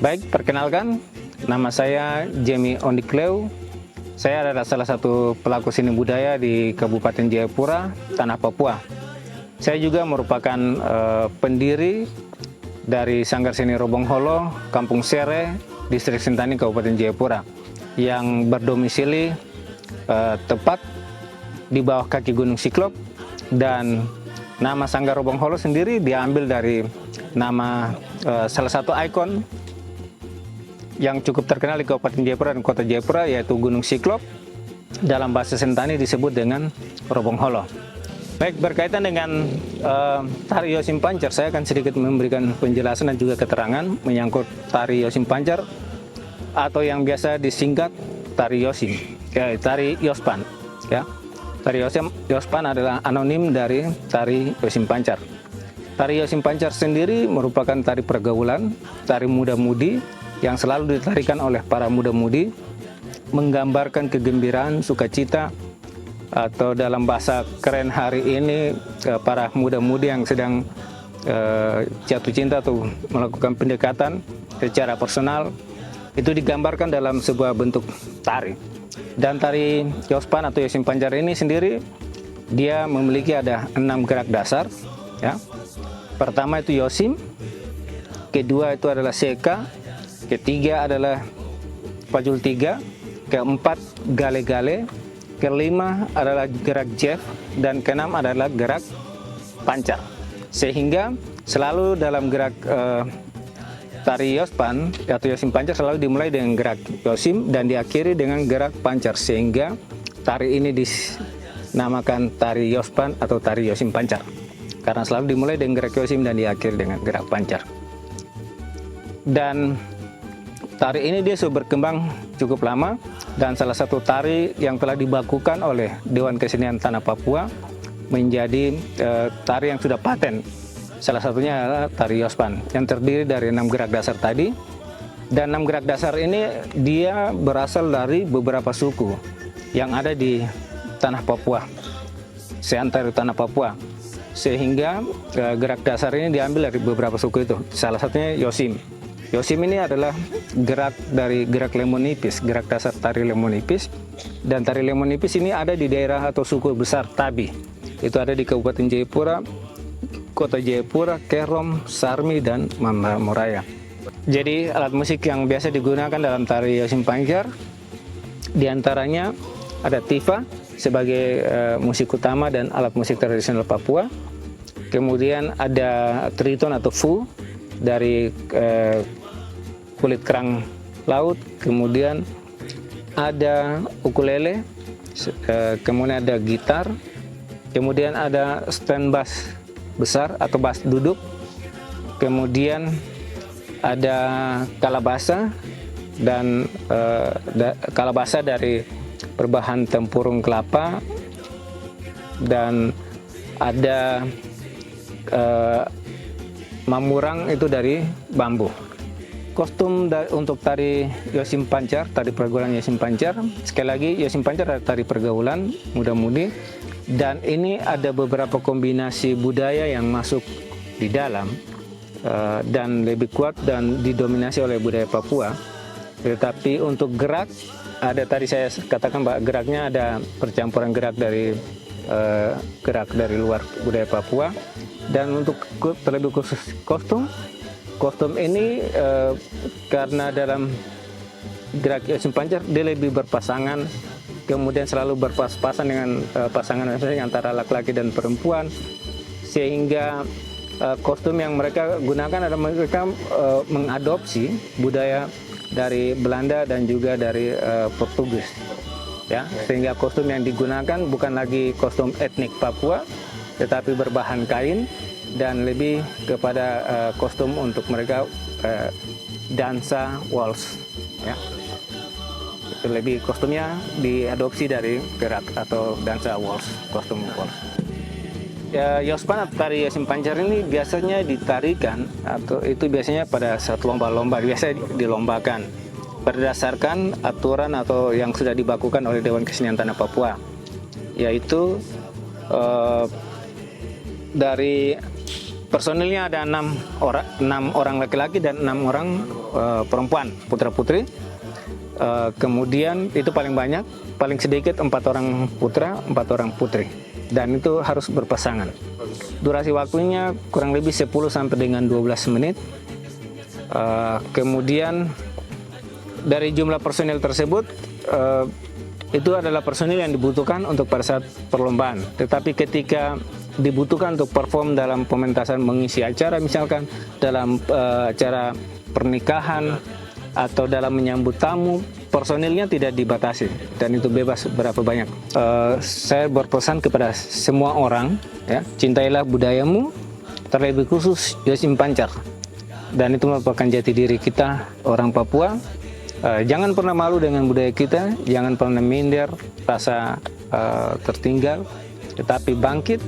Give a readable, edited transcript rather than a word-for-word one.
Baik, perkenalkan, nama saya Jamie Ondikleu. Saya adalah salah satu pelaku seni budaya di Kabupaten Jayapura, Tanah Papua. Saya juga merupakan pendiri dari Sanggar Seni Robong Holo, Kampung Sere, Distrik Sentani, Kabupaten Jayapura, yang berdomisili tepat di bawah kaki Gunung Siklop, dan nama Sanggar Robong Holo sendiri diambil dari nama salah satu ikon yang cukup terkenal di Kabupaten Jayapura dan Kota Jayapura, yaitu Gunung Siklop. Dalam bahasa Sentani disebut dengan Robong Holo. Baik, berkaitan dengan tari Yosim Pancar, saya akan sedikit memberikan penjelasan dan juga keterangan menyangkut tari Yosim Pancar, atau yang biasa disingkat tari Yosim, tari Yospan. Ya, tari Yospan adalah anonim dari tari Yosim Pancar. Tari Yosim Pancar sendiri merupakan tari pergaulan, tari muda-mudi yang selalu ditarikan oleh para muda-mudi, menggambarkan kegembiraan, sukacita, atau dalam bahasa keren hari ini para muda-mudi yang sedang jatuh cinta atau melakukan pendekatan secara personal, itu digambarkan dalam sebuah bentuk tari. Dan tari Yospan atau Yosim Pancar ini sendiri, dia memiliki ada 6 gerak dasar. Ya. Pertama itu Yosim, kedua itu adalah Seka, ketiga adalah Pajul 3, keempat Gale-Gale, kelima adalah gerak Jeff, dan keenam adalah gerak Pancar. Sehingga selalu dalam gerak tari Yospan atau Yosim Pancar selalu dimulai dengan gerak Yosim dan diakhiri dengan gerak Pancar, sehingga tari ini dinamakan tari Yospan atau tari Yosim Pancar karena selalu dimulai dengan gerak Yosim dan diakhiri dengan gerak Pancar. Dan tari ini dia sudah berkembang cukup lama, dan salah satu tari yang telah dibakukan oleh Dewan Kesenian Tanah Papua menjadi tari yang sudah paten. Salah satunya adalah tari Yospan yang terdiri dari 6 gerak dasar tadi. Dan 6 gerak dasar ini dia berasal dari beberapa suku yang ada di Tanah Papua, seantero Tanah Papua. Sehingga gerak dasar ini diambil dari beberapa suku itu. Salah satunya Yosim. Yosim ini adalah gerak dari gerak lemon nipis, gerak dasar tari lemon nipis. Dan tari lemon nipis ini ada di daerah atau suku besar Tabi. Itu ada di Kabupaten Jayapura, Kota Jayapura, Kerom, Sarmi, dan Mamoraya. Jadi alat musik yang biasa digunakan dalam tari Yosim Pancar diantaranya ada tifa sebagai musik utama dan alat musik tradisional Papua. Kemudian ada triton atau fu dari kulit kerang laut, kemudian ada ukulele, kemudian ada gitar, kemudian ada stand bass besar atau bass duduk, kemudian ada kalabasa, dan kalabasa dari berbahan tempurung kelapa, dan ada mamurang itu dari bambu. Kostum untuk tari Yosim Pancar, tari pergaulan Yosim Pancar, sekali lagi Yosim Pancar adalah tari pergaulan muda-mudi, dan ini ada beberapa kombinasi budaya yang masuk di dalam dan lebih kuat dan didominasi oleh budaya Papua. Tetapi untuk gerak, ada tadi saya katakan bahwa geraknya ada percampuran gerak dari luar budaya Papua. Dan untuk terlebih khusus kostum ini karena dalam gerak Yosim Pancar dia lebih berpasangan, kemudian selalu berpas-pasan dengan pasangan antara laki-laki dan perempuan, sehingga kostum yang mereka gunakan adalah mereka mengadopsi budaya dari Belanda dan juga dari Portugis, ya, sehingga kostum yang digunakan bukan lagi kostum etnik Papua tetapi berbahan kain, dan lebih kepada kostum untuk mereka dansa waltz, ya. Itu lebih kostumnya diadopsi dari gerak atau dansa waltz, kostum waltz. Yospan atau tari Yosim Pancar ini biasanya ditarikan, atau itu biasanya pada saat lomba-lomba, biasa dilombakan berdasarkan aturan atau yang sudah dibakukan oleh Dewan Kesenian Tanah Papua, yaitu dari personilnya ada 6 orang laki-laki dan 6 orang perempuan, putra-putri. Kemudian itu paling banyak, paling sedikit 4 orang putra, 4 orang putri. Dan itu harus berpasangan. Durasi waktunya kurang lebih 10 sampai dengan 12 menit. Kemudian dari jumlah personil tersebut, itu adalah personil yang dibutuhkan untuk pada saat perlombaan. Tetapi ketika dibutuhkan untuk perform dalam pementasan, mengisi acara misalkan, dalam acara pernikahan, atau dalam menyambut tamu, personilnya tidak dibatasi dan itu bebas berapa banyak. Saya berpesan kepada semua orang, ya, cintailah budayamu, terlebih khusus Yosim Pancar, dan itu merupakan jati diri kita orang Papua. Jangan pernah malu dengan budaya kita, jangan pernah minder, rasa tertinggal, tetapi bangkit.